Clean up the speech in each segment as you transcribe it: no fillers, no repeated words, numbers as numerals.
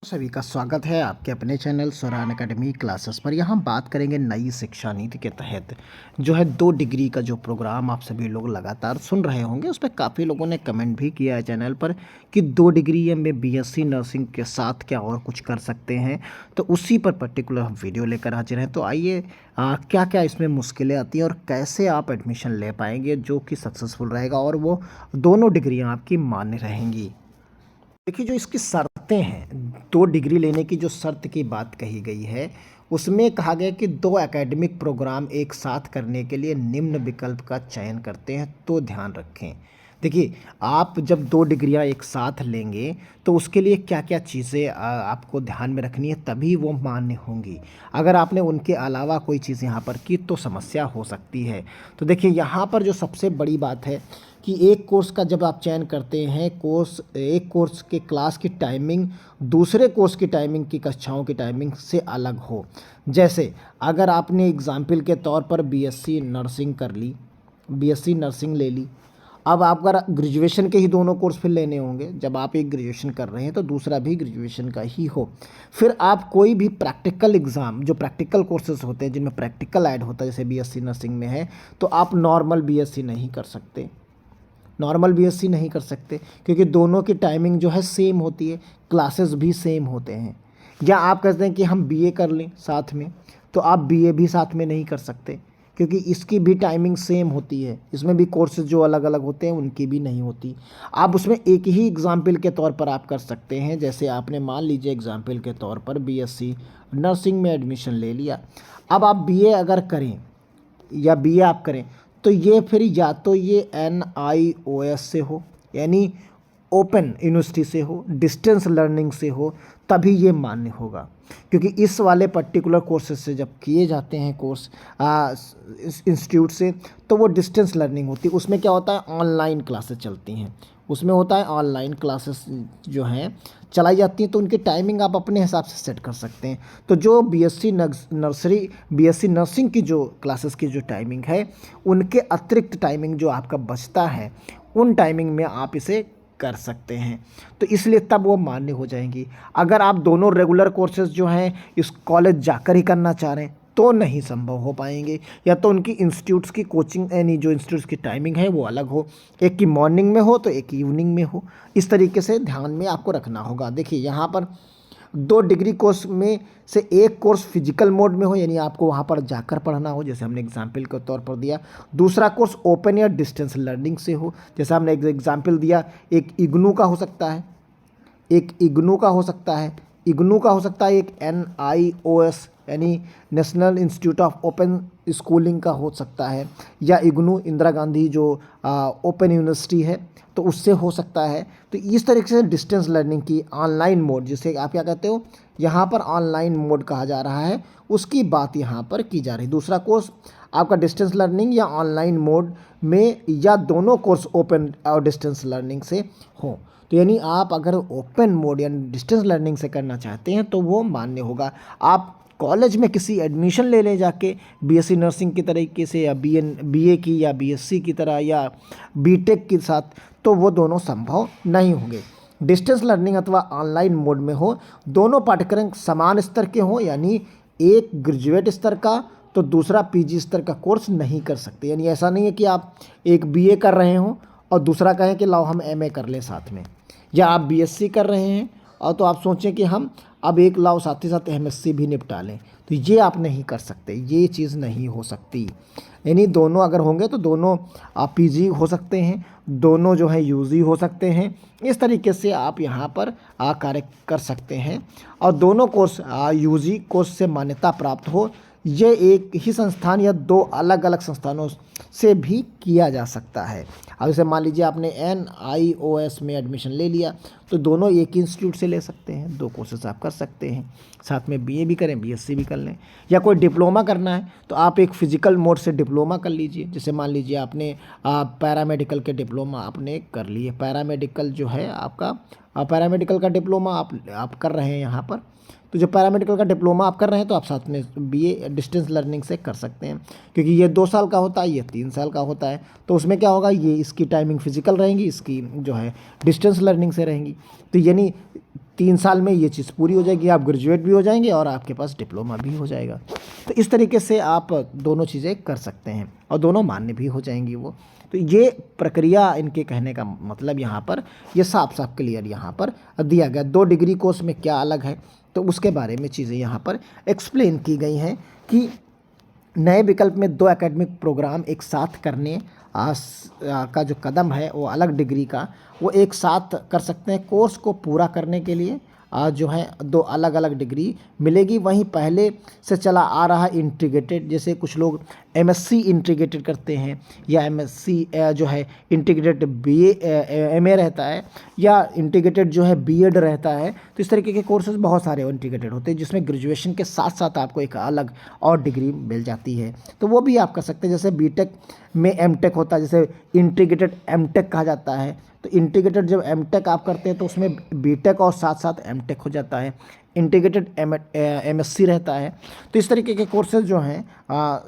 सभी का स्वागत है आपके अपने चैनल स्वरान एकेडमी क्लासेस पर। यहाँ बात करेंगे नई शिक्षा नीति के तहत जो है 2 डिग्री का जो प्रोग्राम आप सभी लोग लगातार सुन रहे होंगे, उस पर काफ़ी लोगों ने कमेंट भी किया है चैनल पर कि 2 डिग्री में बीएससी नर्सिंग के साथ क्या और कुछ कर सकते हैं। तो उसी पर पर्टिकुलर हम वीडियो लेकर हाजिर हैं। तो आइए क्या क्या इसमें मुश्किलें आती हैं और कैसे आप एडमिशन ले पाएंगे जो कि सक्सेसफुल रहेगा और वो दोनों डिग्रियाँ आपकी मान्य रहेंगी। देखिए, जो इसकी शर्तें हैं, 2 डिग्री लेने की जो शर्त की बात कही गई है, उसमें कहा गया कि 2 एकेडमिक प्रोग्राम एक साथ करने के लिए निम्न विकल्प का चयन करते हैं, तो ध्यान रखें। देखिए, आप जब 2 डिग्रियां एक साथ लेंगे तो उसके लिए क्या क्या चीज़ें आपको ध्यान में रखनी है, तभी वो मान्य होंगी। अगर आपने उनके अलावा कोई चीज़ यहाँ पर की तो समस्या हो सकती है। तो देखिए, यहाँ पर जो सबसे बड़ी बात है कि एक कोर्स का जब आप चयन करते हैं, एक कोर्स के क्लास की टाइमिंग दूसरे कोर्स की टाइमिंग की कक्षाओं की टाइमिंग से अलग हो। जैसे अगर आपने एग्जाम्पल के तौर पर बीएससी नर्सिंग कर ली, बीएससी नर्सिंग ले ली, अब आप अगर ग्रेजुएशन के ही दोनों कोर्स फिर लेने होंगे, जब आप एक ग्रेजुएशन कर रहे हैं तो दूसरा भी ग्रेजुएशन का ही हो। फिर आप कोई भी प्रैक्टिकल एग्ज़ाम, जो प्रैक्टिकल कोर्सेज होते हैं जिनमें प्रैक्टिकल ऐड होता है, जैसे बीएससी नर्सिंग में है, तो आप नॉर्मल बीएससी नहीं कर सकते। नॉर्मल बीएससी नहीं कर सकते क्योंकि दोनों की टाइमिंग जो है सेम होती है, क्लासेस भी सेम होते हैं। या आप कहते हैं कि हम बीए कर लें साथ में, तो आप बीए भी साथ में नहीं कर सकते क्योंकि इसकी भी टाइमिंग सेम होती है। इसमें भी कोर्सेज जो अलग अलग होते हैं उनकी भी नहीं होती। आप उसमें एक ही एग्जाम्पल के तौर पर आप कर सकते हैं। जैसे आपने मान लीजिए एग्जाम्पल के तौर पर बीएससी नर्सिंग में एडमिशन ले लिया, अब आप बीए अगर करें या बीए आप करें तो ये फिर या तो ये NIOS से हो, यानी ओपन यूनिवर्सिटी से हो, डिस्टेंस लर्निंग से हो, तभी ये मान्य होगा। क्योंकि इस वाले पर्टिकुलर कोर्सेज से जब किए जाते हैं कोर्स इंस्टीट्यूट से, तो वो डिस्टेंस लर्निंग होती है। उसमें क्या होता है, ऑनलाइन क्लासेस चलती हैं। उसमें होता है ऑनलाइन क्लासेस जो हैं चलाई जाती हैं, तो उनकी टाइमिंग आप अपने हिसाब से सेट कर सकते हैं। तो जो बीएससी नर्सिंग की जो क्लासेस की जो टाइमिंग है, उनके अतिरिक्त टाइमिंग जो आपका बचता है, उन टाइमिंग में आप इसे कर सकते हैं। तो इसलिए तब वो मान्य हो जाएंगी। अगर आप दोनों रेगुलर कोर्सेज जो हैं इस कॉलेज जाकर ही करना चाह रहे हैं तो नहीं संभव हो पाएंगे। या तो उनकी इंस्टीट्यूट्स की कोचिंग, यानी जो इंस्टीट्यूट्स की टाइमिंग है वो अलग हो, एक की मॉर्निंग में हो तो एक इवनिंग में हो। इस तरीके से ध्यान में आपको रखना होगा। देखिए, यहाँ पर 2 डिग्री कोर्स में से एक कोर्स फिजिकल मोड में हो, यानी आपको वहाँ पर जाकर पढ़ना हो, जैसे हमने एग्जाम्पल के तौर पर दिया। दूसरा कोर्स ओपन या डिस्टेंस लर्निंग से हो, जैसे हमने एक एग्जाम्पल दिया, एक इग्नू का हो सकता है, एक इग्नू का हो सकता है, इग्नू का हो सकता है, एक NIOS यानी national institute of open schooling का हो सकता है, या इग्नू इंदिरा गांधी जो ओपन यूनिवर्सिटी है तो उससे हो सकता है। तो इस तरीके से डिस्टेंस लर्निंग की ऑनलाइन मोड, जिसे आप क्या कहते हो, यहाँ पर ऑनलाइन मोड कहा जा रहा है, उसकी बात यहाँ पर की जा रही है। दूसरा कोर्स आपका डिस्टेंस लर्निंग या ऑनलाइन मोड में, या दोनों कोर्स ओपन और डिस्टेंस लर्निंग से हो। तो यानी आप अगर ओपन मोड या डिस्टेंस लर्निंग से करना चाहते हैं तो वो मान्य होगा। आप कॉलेज में किसी एडमिशन ले जाके बीएससी नर्सिंग की तरीके से, या बीए की, या बीएससी की तरह, या बीटेक के साथ, तो वो दोनों संभव नहीं होंगे। डिस्टेंस लर्निंग अथवा ऑनलाइन मोड में हो, दोनों पाठ्यक्रम समान स्तर के हों, यानी एक ग्रेजुएट स्तर का तो दूसरा पीजी स्तर का कोर्स नहीं कर सकते। यानी ऐसा नहीं है कि आप एक बीए कर रहे हों और दूसरा कहें कि लाओ हम एमए कर लें साथ में, या आप बीएससी कर रहे हैं और तो आप सोचें कि हम अब एक लाओ साथ ही साथ एमएससी भी निपटा लें, तो ये आप नहीं कर सकते, ये चीज़ नहीं हो सकती। यानी दोनों अगर होंगे तो दोनों आप पीजी हो सकते हैं, दोनों जो है यूजी हो सकते हैं। इस तरीके से आप यहाँ पर कार्य कर सकते हैं। और दोनों कोर्स यूजी कोर्स से मान्यता प्राप्त हो, ये एक ही संस्थान या 2 अलग अलग संस्थानों से भी किया जा सकता है। अब जैसे मान लीजिए आपने NIOS में एडमिशन ले लिया, तो दोनों एक ही इंस्टीट्यूट से ले सकते हैं, 2 कोर्सेस आप कर सकते हैं, साथ में बीए भी करें, बीएससी भी कर लें। या कोई डिप्लोमा करना है तो आप एक फ़िज़िकल मोड से डिप्लोमा कर लीजिए। जैसे मान लीजिए आपने पैरामेडिकल के डिप्लोमा आपने कर लिए, पैरामेडिकल जो है आपका, पैरामेडिकल का डिप्लोमा आप कर रहे हैं यहाँ पर, तो जो पैरामेडिकल का डिप्लोमा आप कर रहे हैं तो आप साथ में बीए डिस्टेंस लर्निंग से कर सकते हैं। क्योंकि ये 2 साल का होता है, ये 3 साल का होता है, तो उसमें क्या होगा, ये इसकी टाइमिंग फिजिकल रहेंगी, इसकी जो है डिस्टेंस लर्निंग से रहेंगी। तो यानी 3 साल में ये चीज़ पूरी हो जाएगी, आप ग्रेजुएट भी हो जाएंगे और आपके पास डिप्लोमा भी हो जाएगा। तो इस तरीके से आप दोनों चीज़ें कर सकते हैं और दोनों मान्य भी हो जाएंगी वो। तो ये प्रक्रिया, इनके कहने का मतलब यहाँ पर ये साफ साफ क्लियर यहाँ पर दिया गया। 2 डिग्री कोर्स में क्या अलग है तो उसके बारे में चीज़ें यहाँ पर एक्सप्लेन की गई हैं कि नए विकल्प में 2 एकेडमिक प्रोग्राम एक साथ करने का जो कदम है वो अलग डिग्री का वो एक साथ कर सकते हैं। कोर्स को पूरा करने के लिए जो है 2 अलग अलग डिग्री मिलेगी। वहीं पहले से चला आ रहा इंटीग्रेटेड, जैसे कुछ लोग एमएससी इंटीग्रेटेड करते हैं या एमएससी जो है इंटीग्रेटेड बीए एमए रहता है या इंटीग्रेटेड जो है बीएड रहता है। तो इस तरीके के कोर्सेज बहुत सारे इंटीग्रेटेड होते हैं जिसमें ग्रेजुएशन के साथ साथ आपको एक अलग और डिग्री मिल जाती है। तो वो भी आप कर सकते हैं। जैसे बीटेक में एमटेक होता है, जैसे इंटीग्रेटेड एमटेक कहा जाता है। तो इंटीग्रेटेड जब एमटेक आप करते हैं तो उसमें बीटेक और साथ साथ एमटेक हो जाता है। इंटीग्रेटेड एमएससी रहता है। तो इस तरीके के कोर्सेज जो हैं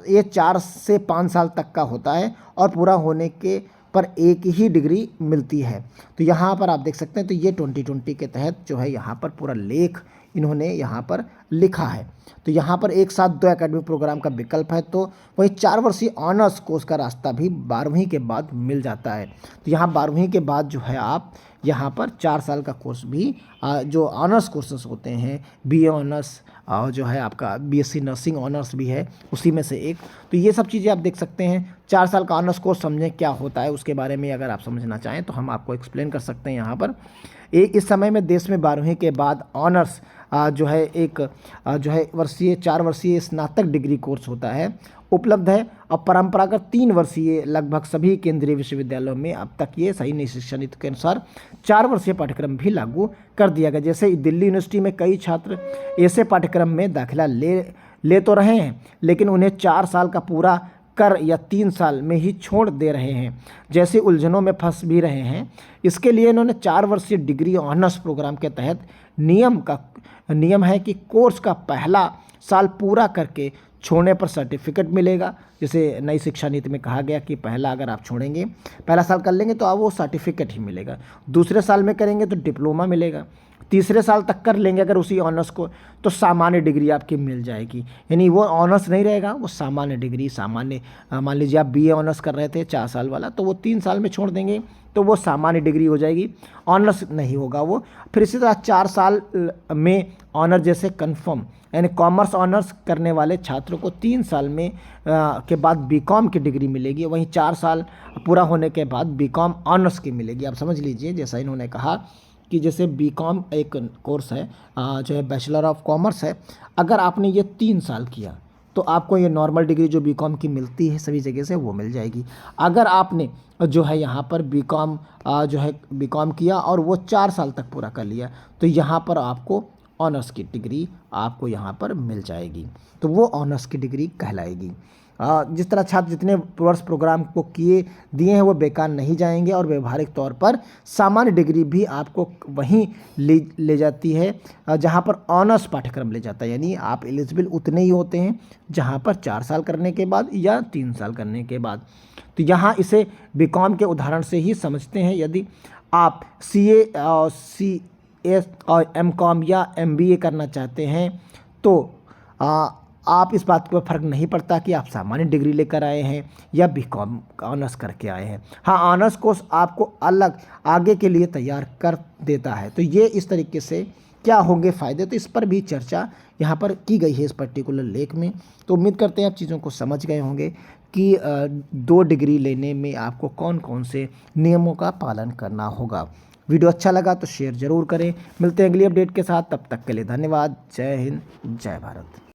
ये 4 से 5 साल तक का होता है और पूरा होने के पर एक ही डिग्री मिलती है। तो यहाँ पर आप देख सकते हैं। तो ये 2020 के तहत जो है यहाँ पर पूरा लेख इन्होंने यहाँ पर लिखा है। तो यहाँ पर एक साथ 2 एकेडमिक प्रोग्राम का विकल्प है। तो वही 4 वर्षीय ऑनर्स कोर्स का रास्ता भी 12वीं के बाद मिल जाता है। तो यहाँ 12वीं के बाद जो है आप यहाँ पर 4 साल का कोर्स भी जो ऑनर्स कोर्सेस होते हैं, बीए ऑनर्स और जो है आपका बीएससी नर्सिंग ऑनर्स भी है उसी में से एक। तो ये सब चीज़ें आप देख सकते हैं। 4 साल का ऑनर्स कोर्स समझें क्या होता है उसके बारे में अगर आप समझना चाहें तो हम आपको एक्सप्लेन कर सकते हैं यहाँ पर। इस समय में देश में 12वीं के बाद ऑनर्स जो है एक जो है 4 वर्षीय स्नातक डिग्री कोर्स होता है उपलब्ध है और परंपरागत 3 वर्षीय लगभग सभी केंद्रीय विश्वविद्यालयों में अब तक ये सही नई शिक्षा नीति के अनुसार 4 वर्षीय पाठ्यक्रम भी लागू कर दिया गया। जैसे दिल्ली यूनिवर्सिटी में कई छात्र ऐसे पाठ्यक्रम में दाखिला ले तो रहे हैं लेकिन उन्हें 4 साल का पूरा कर या 3 साल में ही छोड़ दे रहे हैं, जैसे उलझनों में फंस भी रहे हैं। इसके लिए इन्होंने 4 वर्षीय डिग्री ऑनर्स प्रोग्राम के तहत नियम है कि कोर्स का पहला साल पूरा करके छोड़ने पर सर्टिफिकेट मिलेगा। जैसे नई शिक्षा नीति में कहा गया कि पहला अगर आप छोड़ेंगे, पहला साल कर लेंगे तो आप वो सर्टिफिकेट ही मिलेगा। दूसरे साल में करेंगे तो डिप्लोमा मिलेगा। तीसरे साल तक कर लेंगे अगर उसी ऑनर्स को तो सामान्य डिग्री आपकी मिल जाएगी। यानी वो ऑनर्स नहीं रहेगा, वो सामान्य डिग्री सामान्य मान लीजिए आप बीए ऑनर्स कर रहे थे 4 साल वाला तो वो 3 साल में छोड़ देंगे तो वो सामान्य डिग्री हो जाएगी, ऑनर्स नहीं होगा वो। फिर इसी तरह 4 साल में ऑनर जैसे कन्फर्म यानी कॉमर्स ऑनर्स करने वाले छात्रों को 3 साल में के बाद बीकॉम की डिग्री मिलेगी। वहीं 4 साल पूरा होने के बाद बीकॉम ऑनर्स की मिलेगी। आप समझ लीजिए जैसा इन्होंने कहा कि जैसे बीकॉम एक कोर्स है जो है बैचलर ऑफ कॉमर्स है, अगर आपने ये 3 साल किया तो आपको ये नॉर्मल डिग्री जो बीकॉम की मिलती है सभी जगह से वो मिल जाएगी। अगर आपने जो है यहाँ पर बीकॉम जो है बीकॉम किया और वो 4 साल तक पूरा कर लिया तो यहाँ पर आपको ऑनर्स की डिग्री आपको यहाँ पर मिल जाएगी। तो वो ऑनर्स की डिग्री कहलाएगी। जिस तरह छात्र जितने वर्ष प्रोग्राम को दिए हैं वो बेकार नहीं जाएंगे और व्यवहारिक तौर पर सामान्य डिग्री भी आपको वहीं ले जाती है जहां पर ऑनर्स पाठ्यक्रम ले जाता है। यानी आप एलिजिबल उतने ही होते हैं जहां पर 4 साल करने के बाद या 3 साल करने के बाद। तो यहाँ इसे बीकॉम के उदाहरण से ही समझते हैं। यदि आप सीए और सीएस और एमकॉम या एमबीए करना चाहते हैं तो आप इस बात को फ़र्क नहीं पड़ता कि आप सामान्य डिग्री लेकर आए हैं या बीकॉम का ऑनर्स करके आए हैं। हाँ, ऑनर्स कोर्स आपको अलग आगे के लिए तैयार कर देता है। तो ये इस तरीके से क्या होंगे फ़ायदे, तो इस पर भी चर्चा यहाँ पर की गई है इस पर्टिकुलर लेख में। तो उम्मीद करते हैं आप चीज़ों को समझ गए होंगे कि 2 डिग्री लेने में आपको कौन कौन से नियमों का पालन करना होगा। वीडियो अच्छा लगा तो शेयर ज़रूर करें। मिलते हैं अगली अपडेट के साथ, तब तक के लिए धन्यवाद। जय हिंद, जय भारत।